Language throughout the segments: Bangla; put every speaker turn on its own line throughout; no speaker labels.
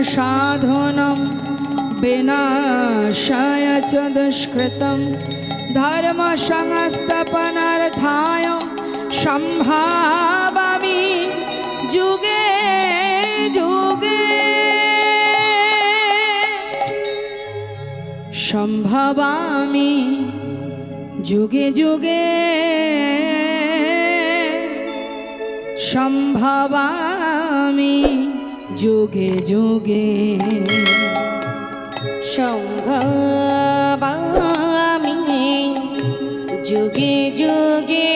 साधनं विनाशाय च दुष्कृतं धर्म संस्थापनार्थाय संभावामि जुगे जुगे संभावामि जुगे जुगे संभावामि जुगे जुगे
संभावामि जुगे जुगे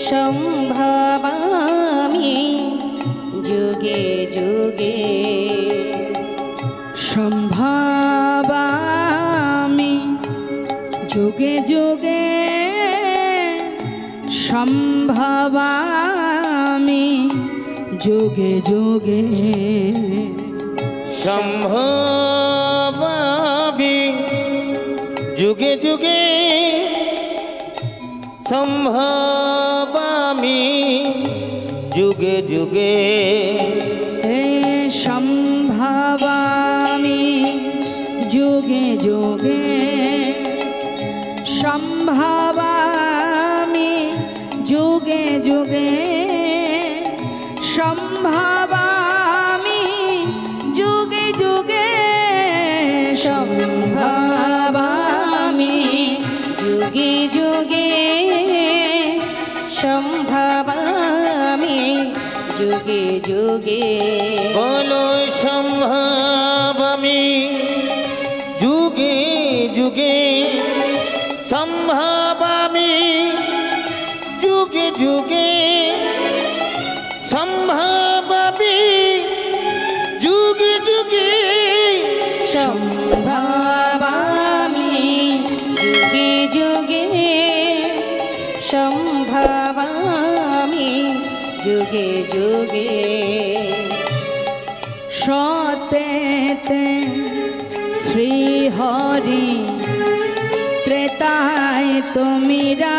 संभावामि जुगे जुगे
संभावामि जुगे जुगे संभावामि जुगे जुगे
संभावामि जुगे जुगे संभावामि जुगे जुगे
हे संभावामि जुगे जुगे संभावामि जुगे जुगे संभावामि जुगे जुगे
संभावामि जुगे जुगे संभावामि जुगे जुगे
बोलो संभावामि जुगे जुगे संभावामि जुगे जुगे संभावामि जुगे जुगे
संभावामि जुगे जुगे संभावामि जुगे जुगे
सतेते श्री हरि त्रेताय तुमिरा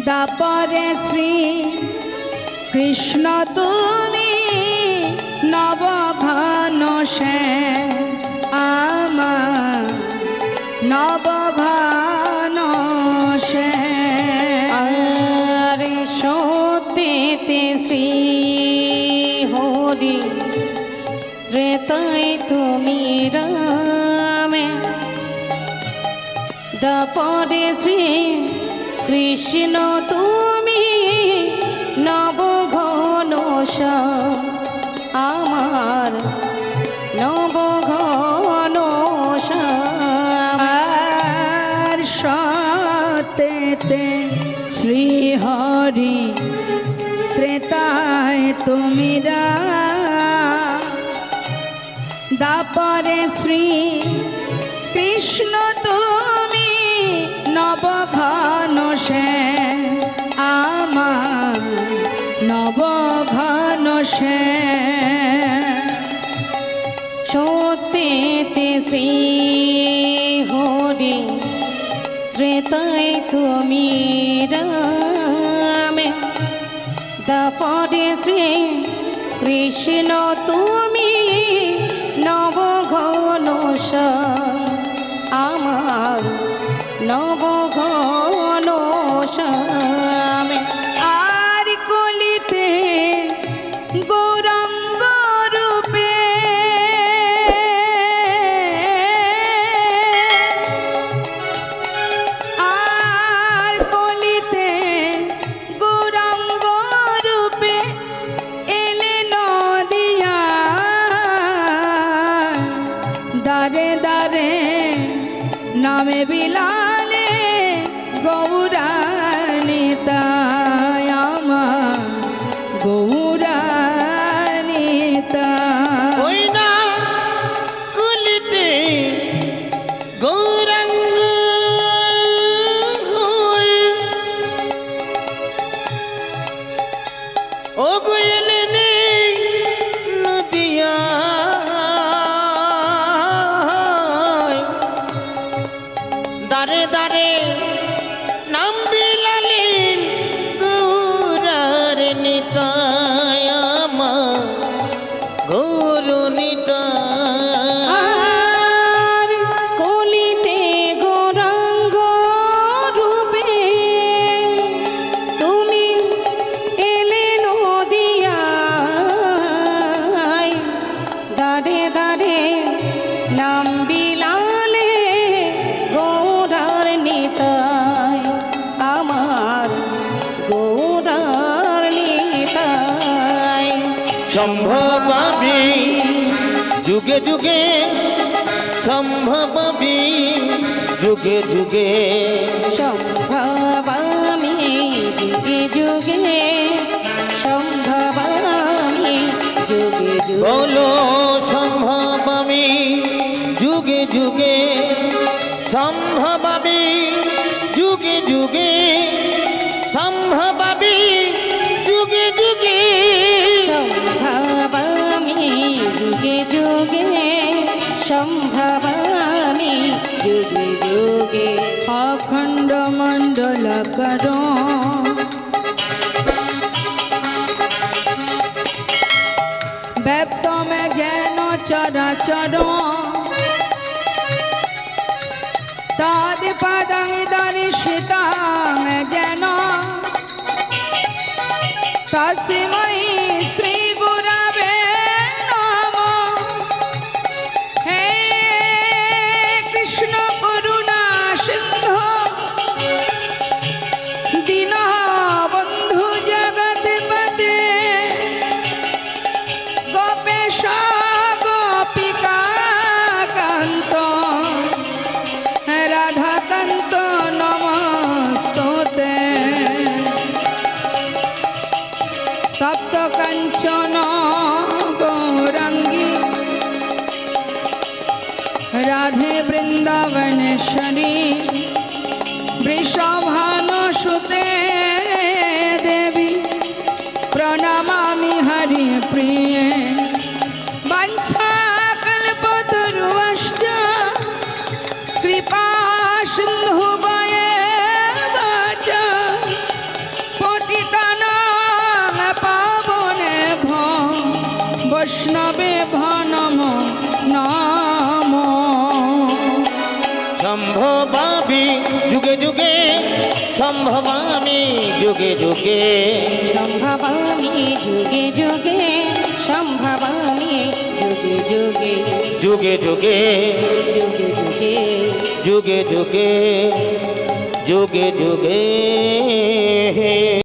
दापरे श्री कृष्ण तुमी नवघन से आमार नवघन से
आरे सतेते श्री हरि त्रेताय तुमिरा दापरे श्री कृष्ण तुमी नवघन आमार नवघन
আর সতেতে শ্রী হরি ত্রেতায় তুমিরা দাপরে শ্রী কৃষ্ণ তুমি নবঘন সে আমার নবঘন সে
সতেতে শ্রী হরি ত্রেতায় তুমিরা দাপরে শ্রী কৃষ্ণ তুমি নবঘন আমার নবঘন
আর কলিতে গৌরাঙ্গ রূপে আর কলিতে গৌরাঙ্গ রূপে এলে নদিয়া দারে দারে নামে বিলালে গৌরানিতায় আমার গৌরানিতা
ওই না কুলিতে গৌরাঙ্গ হই ও গুয়েলে নেই নদিয়া দারে দারে নাম বিলালেন গৌরার নিতাই সম্ভবামি যুগে যুগে সম্ভবামি যুগে যুগে
সম্ভবামি যুগে যুগে সম্ভবামি যুগে যুগে
বলো সম্ভবামি যুগে যুগে সম্ভবামি যুগে যুগে সম্ভবামি যুগে যুগে
সম্ভবামি যুগে যুগে সম্ভবামি যুগে যুগে
অখণ্ড মণ্ডল কর ব্যপ্ত মে যেন চরাচর তাদ পদং দর্শিতা মে যেন তস্मै শ্রী গুরবে নমঃ। হে কৃষ্ণ করুণা সিন্ধু দীনবন্ধু জগৎপতে গোপেশ গোপিকা কান্ত রাধাকান্ত নমস্তুতে। তপ্ত কাঞ্চন গৌরাঙ্গী রাধে বৃন্দাবনেশ্বরী বৃষভানুসুতে দেবী প্রণমামি হরি প্রিয়ে। বাঞ্ছাকল্পতরুশ্চ কৃপা সিন্ধুবয়েব চ পতিতানাং পাবনেভ্যো বৈষ্ণবেভ্যো নমো নমো।
সম্ভবামি যুগে যুগে সম্ভবামি যুগে যুগে
সম্ভবামি যুগে যুগে সম্ভবামি যুগে যুগে
যুগে যুগে
যুগে যুগে
যুগে যুগে যুগে যুগে